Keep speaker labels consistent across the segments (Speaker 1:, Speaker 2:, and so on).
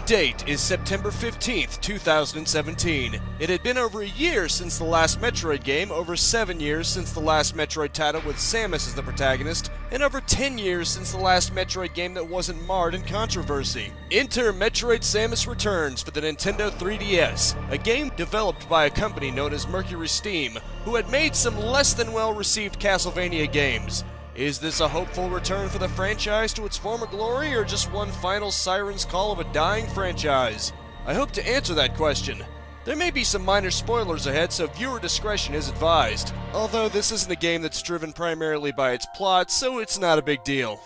Speaker 1: The date is September 15th, 2017. It had been over a year since the last Metroid game, over 7 years since the last Metroid title with Samus as the protagonist, and over 10 years since the last Metroid game that wasn't marred in controversy. Enter Metroid Samus Returns for the Nintendo 3DS, a game developed by a company known as MercurySteam, who had made some less than well-received Castlevania games. Is this a hopeful return for the franchise to its former glory, or just one final siren's call of a dying franchise? I hope to answer that question. There may be some minor spoilers ahead, so viewer discretion is advised. Although this isn't a game that's driven primarily by its plot, so it's not a big deal.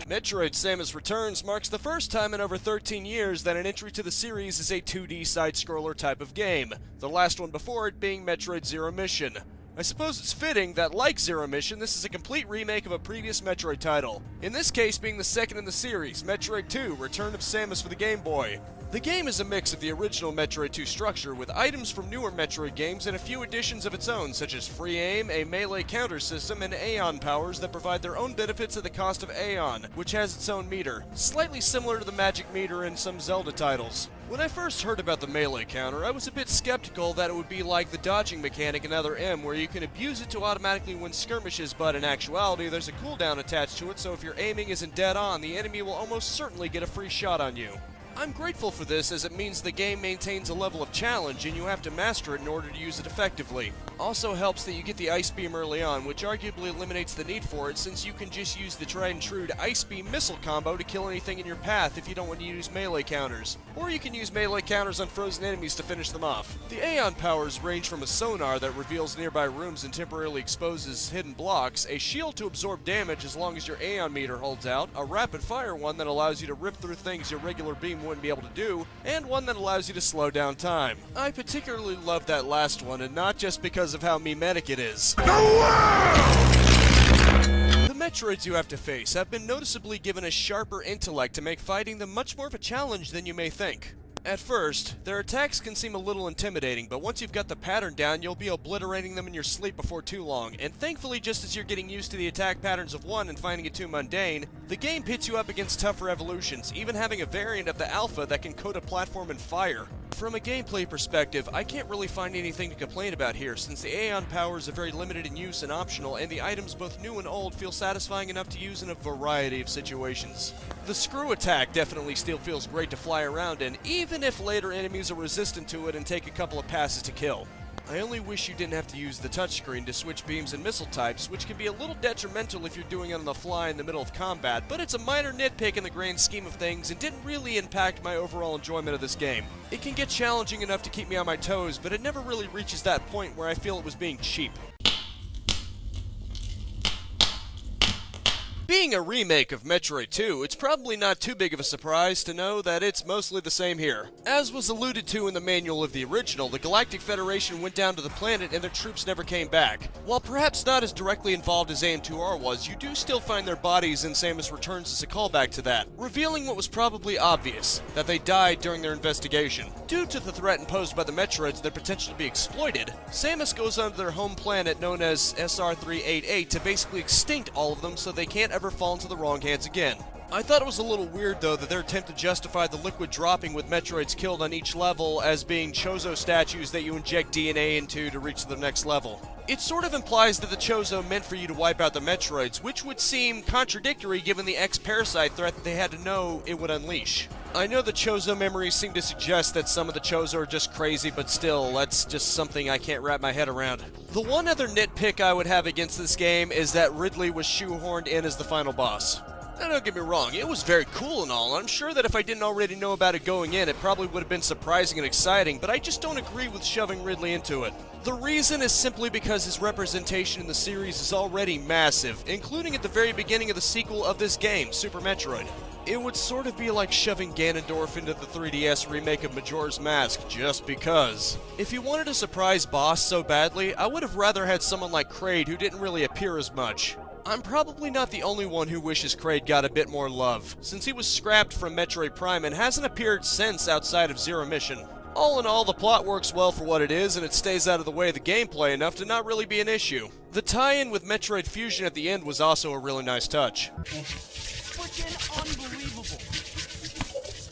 Speaker 1: Metroid Samus Returns marks the first time in over 13 years that an entry to the series is a 2D side-scroller type of game, the last one before it being Metroid Zero Mission. I suppose it's fitting that, like Zero Mission, this is a complete remake of a previous Metroid title, in this case being the second in the series, Metroid 2: Return of Samus for the Game Boy. The game is a mix of the original Metroid 2 structure, with items from newer Metroid games and a few additions of its own, such as free aim, a melee counter system, and Aeon powers that provide their own benefits at the cost of Aeon, which has its own meter, slightly similar to the magic meter in some Zelda titles. When I first heard about the melee counter, I was a bit skeptical that it would be like the dodging mechanic in Other M, where you can abuse it to automatically win skirmishes, but in actuality there's a cooldown attached to it, so if your aiming isn't dead on, the enemy will almost certainly get a free shot on you. I'm grateful for this, as it means the game maintains a level of challenge and you have to master it in order to use it effectively. Also helps that you get the Ice Beam early on, which arguably eliminates the need for it, since you can just use the tried and true Ice Beam missile combo to kill anything in your path if you don't want to use melee counters. Or you can use melee counters on frozen enemies to finish them off. The Aeon powers range from a sonar that reveals nearby rooms and temporarily exposes hidden blocks, a shield to absorb damage as long as your Aeon meter holds out, a rapid fire one that allows you to rip through things your regular beam wouldn't be able to do, and one that allows you to slow down time. I particularly love that last one, and not just because of how memetic it is. The Metroids you have to face have been noticeably given a sharper intellect to make fighting them much more of a challenge than you may think. At first, their attacks can seem a little intimidating, but once you've got the pattern down, you'll be obliterating them in your sleep before too long, and thankfully just as you're getting used to the attack patterns of one and finding it too mundane, the game pits you up against tougher evolutions, even having a variant of the Alpha that can coat a platform in fire. From a gameplay perspective, I can't really find anything to complain about here, since the Aeon powers are very limited in use and optional, and the items both new and old feel satisfying enough to use in a variety of situations. The screw attack definitely still feels great to fly around in, even if later enemies are resistant to it and take a couple of passes to kill. I only wish you didn't have to use the touchscreen to switch beams and missile types, which can be a little detrimental if you're doing it on the fly in the middle of combat, but it's a minor nitpick in the grand scheme of things and didn't really impact my overall enjoyment of this game. It can get challenging enough to keep me on my toes, but it never really reaches that point where I feel it was being cheap. Being a remake of Metroid 2, it's probably not too big of a surprise to know that it's mostly the same here. As was alluded to in the manual of the original, the Galactic Federation went down to the planet and their troops never came back. While perhaps not as directly involved as AM2R was, you do still find their bodies in Samus Returns as a callback to that, revealing what was probably obvious, that they died during their investigation. Due to the threat imposed by the Metroids their potential to be exploited, Samus goes onto their home planet known as SR388 to basically extinct all of them so they can't ever fall into the wrong hands again. I thought it was a little weird though that their attempt to justify the liquid dropping with Metroids killed on each level as being Chozo statues that you inject DNA into to reach the next level. It sort of implies that the Chozo meant for you to wipe out the Metroids, which would seem contradictory given the X-Parasite threat that they had to know it would unleash. I know the Chozo memories seem to suggest that some of the Chozo are just crazy, but still, that's just something I can't wrap my head around. The one other nitpick I would have against this game is that Ridley was shoehorned in as the final boss. Now, don't get me wrong, it was very cool and all, and I'm sure that if I didn't already know about it going in, it probably would have been surprising and exciting, but I just don't agree with shoving Ridley into it. The reason is simply because his representation in the series is already massive, including at the very beginning of the sequel of this game, Super Metroid. It would sort of be like shoving Ganondorf into the 3DS remake of Majora's Mask, just because. If you wanted a surprise boss so badly, I would have rather had someone like Kraid who didn't really appear as much. I'm probably not the only one who wishes Kraid got a bit more love, since he was scrapped from Metroid Prime and hasn't appeared since outside of Zero Mission. All in all, the plot works well for what it is, and it stays out of the way of the gameplay enough to not really be an issue. The tie-in with Metroid Fusion at the end was also a really nice touch.
Speaker 2: freaking unbelievable.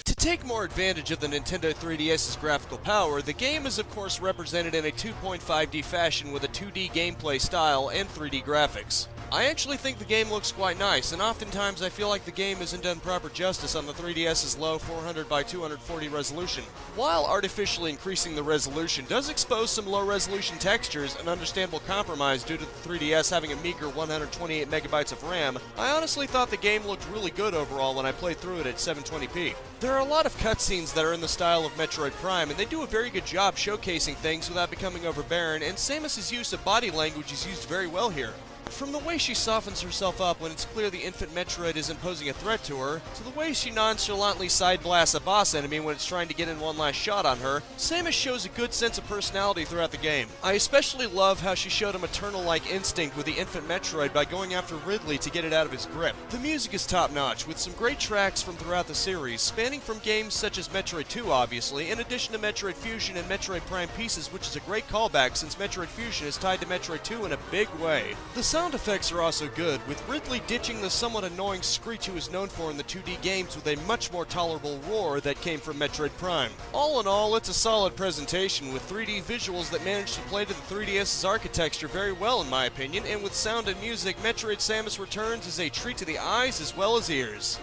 Speaker 1: To take more advantage of the Nintendo 3DS's graphical power, the game is of course represented in a 2.5D fashion with a 2D gameplay style and 3D graphics. I actually think the game looks quite nice, and oftentimes I feel like the game isn't done proper justice on the 3DS's low 400 by 240 resolution. While artificially increasing the resolution does expose some low resolution textures, an understandable compromise due to the 3DS having a meager 128 megabytes of RAM, I honestly thought the game looked really good overall when I played through it at 720p. There are a lot of cutscenes that are in the style of Metroid Prime, and they do a very good job showcasing things without becoming overbearing, and Samus's use of body language is used very well here. From the way she softens herself up when it's clear the infant Metroid isn't posing a threat to her, to the way she nonchalantly side blasts a boss enemy when it's trying to get in one last shot on her, Samus shows a good sense of personality throughout the game. I especially love how she showed a maternal-like instinct with the infant Metroid by going after Ridley to get it out of his grip. The music is top-notch, with some great tracks from throughout the series, spanning from games such as Metroid 2 obviously, in addition to Metroid Fusion and Metroid Prime Pieces, which is a great callback since Metroid Fusion is tied to Metroid 2 in a big way. The sound effects are also good, with Ridley ditching the somewhat annoying screech he was known for in the 2D games with a much more tolerable roar that came from Metroid Prime. All in all, it's a solid presentation with 3D visuals that manage to play to the 3DS's architecture very well in my opinion, and with sound and music, Metroid Samus Returns is a treat to the eyes as well as ears.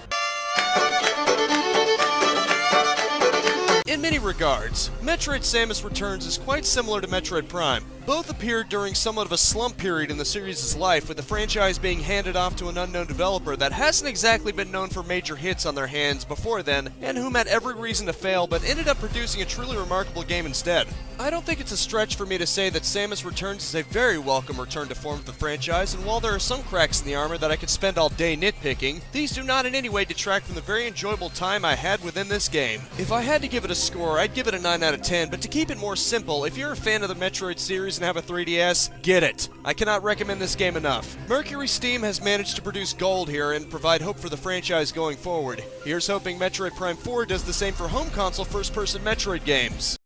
Speaker 1: In many regards, Metroid Samus Returns is quite similar to Metroid Prime. Both appeared during somewhat of a slump period in the series' life, with the franchise being handed off to an unknown developer that hasn't exactly been known for major hits on their hands before then, and whom had every reason to fail but ended up producing a truly remarkable game instead. I don't think it's a stretch for me to say that Samus Returns is a very welcome return to form of the franchise, and while there are some cracks in the armor that I could spend all day nitpicking, these do not in any way detract from the very enjoyable time I had within this game. If I had to give it a score, I'd give it a 9 out of 10, but to keep it more simple, if you're a fan of the Metroid series and have a 3DS, get it. I cannot recommend this game enough. MercurySteam has managed to produce gold here and provide hope for the franchise going forward. Here's hoping Metroid Prime 4 does the same for home console first-person Metroid games.